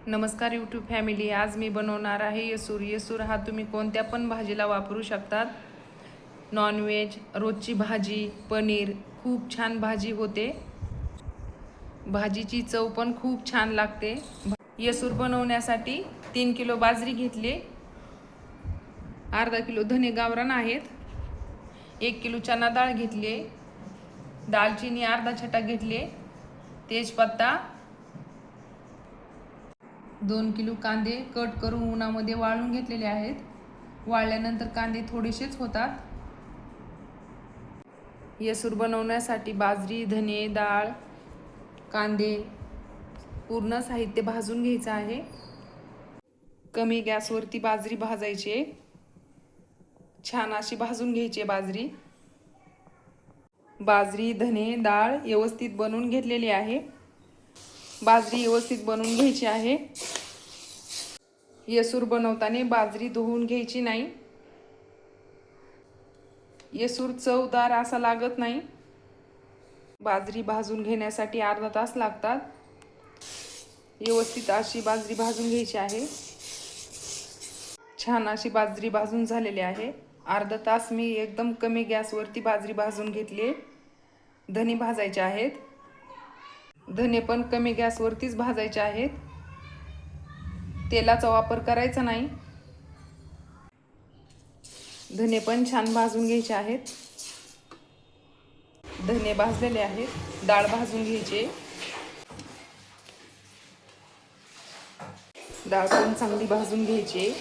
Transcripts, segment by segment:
नमस्कार YouTube family. आज मी बनवणार आहे येसूर. येसूर हा तुम्ही कोणत्या पण भाजीला वापरू शकतात. नॉनव्हेज, रोजची भाजी, पनीर, खूप छान भाजी होते. भाजीची चव पण खूप छान लागते. येसूर बनवण्यासाठी 3 किलो बाजरी घेतली, अर्धा किलो धने गावरान आहेत, 1 किलो चना डाळ घेतली, दालचिनी अर्धा छटा घेतली, तेजपत्ता, 2 किलो कांदे कट करून उन्हामध्ये वाळून घेतलेले आहेत. वाळल्यानंतर कांदे थोडेसेच होतात. येसूर बनवण्यासाठी बाजरी, धने, डाळ, कांदे पूर्ण साहित्य भाजून घ्यायचं आहे. कमी गॅसवरती बाजरी भाजायची, छान अशी भाजून घ्यायची बाजरी. बाजरी, धने, डाळ व्यवस्थित बनवून घेतलेली आहे. बाजरी व्यवस्थित बनवून घ्यायची आहे. येसूर बनवताना बाजरी धुवून घ्यायची नाही. येसूर चवदार असा लागत नाही. बाजरी भाजून घेण्यासाठी अर्धा तास लागतात. व्यवस्थित अशी बाजरी भाजून घ्यायची आहे. छान अशी बाजरी भाजून झालेली आहे. अर्धा तास मी एकदम कमी गॅसवरती बाजरी भाजून घेतली. धने भाजायचे आहेत. धने पण कमी गॅसवरतीच भाजायचे आहेत. तेलाचा वापर करायचा नाही. धने पण छान भाजून घ्यायचे आहेत. धने भाजलेले आहेत. डाळ भाजून घ्यायची. डाळ पण चांगली भाजून घ्यायची.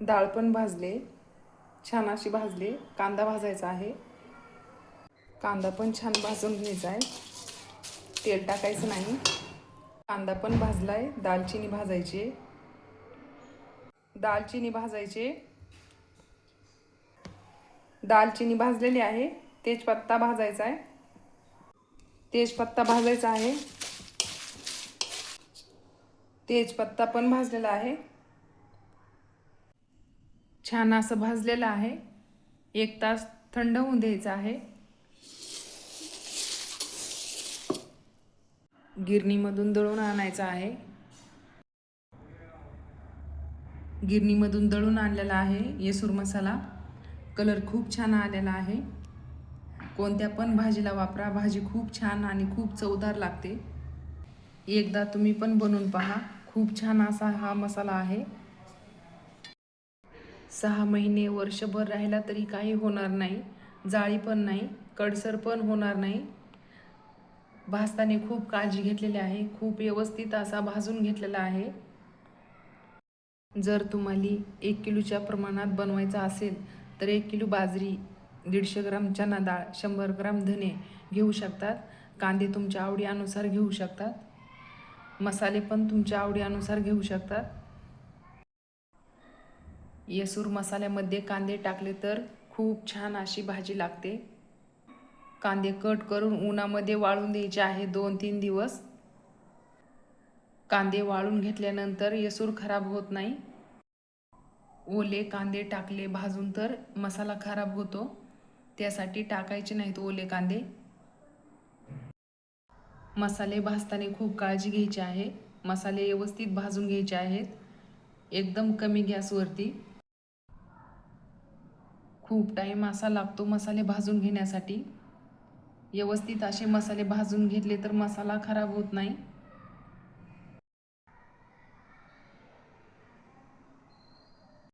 डाळ पण भाजले, छान अशी भाजले. कांदा भाजायचा आहे. कांदा पण छान भाजून घ्यायचा आहे. तेल टाकायचं नाही. कांदा पण भाजलाय. दालचिनी भाजायची. दालचिनी भाजायची. दालचिनी भाजलेली आहे. तेजपत्ता भाजायचा आहे. तेजपत्ता भाजायचा आहे. तेजपत्ता पण भाजलेला आहे. छान असं भाजलेलं आहे. 1 तास थंड होऊन द्यायचं आहे. गिरणीमधून दळून आणायचं आहे. गिरणीमधून दळून आणलेला आहे येसूर मसाला. कलर खूप छान आलेला आहे. कोणत्या पण भाजीला वापरा. भाजी खूप छान आणि खूप चवदार लागते. एकदा तुम्ही पण बनवून पहा. खूप छान असा हा मसाला आहे. 6 महिने, वर्षभर राहिला तरी काही होणार नाही. जाळी पण नाही, कडसर पण होणार नाही. भाजताना खूप काळजी घेतलेली आहे. खूप व्यवस्थित असा भाजून घेतलेला आहे. जर तुम्हाला 1 किलोच्या प्रमाणात बनवायचा असेल तर 1 किलो बाजरी, 150 ग्राम चना डाळ, 100 ग्राम धने घेऊ शकतात. कांदे तुमच्या आवडीनुसार घेऊ शकतात. मसाले पण तुमच्या आवडीनुसार घेऊ शकतात. येसूर मसाल्यामध्ये कांदे टाकले तर खूप छान अशी भाजी लागते. कांदे कट करून उन्हामध्ये वाळून द्यायचे आहे 2-3 दिवस. कांदे वाळून घेतल्यानंतर येसूर खराब होत नाही. ओले कांदे टाकले भाजून तर मसाला खराब होतो. त्यासाठी टाकायचे नाहीत ओले कांदे. मसाले भाजताना खूप काळजी घ्यायची आहे. मसाले व्यवस्थित भाजून घ्यायचे आहेत. एकदम कमी गॅसवरती. खूप टाईम असा लागतो मसाले भाजून घेण्यासाठी. व्यवस्थित असे मसाले भाजून घेतले तर मसाला खराब होत नाही.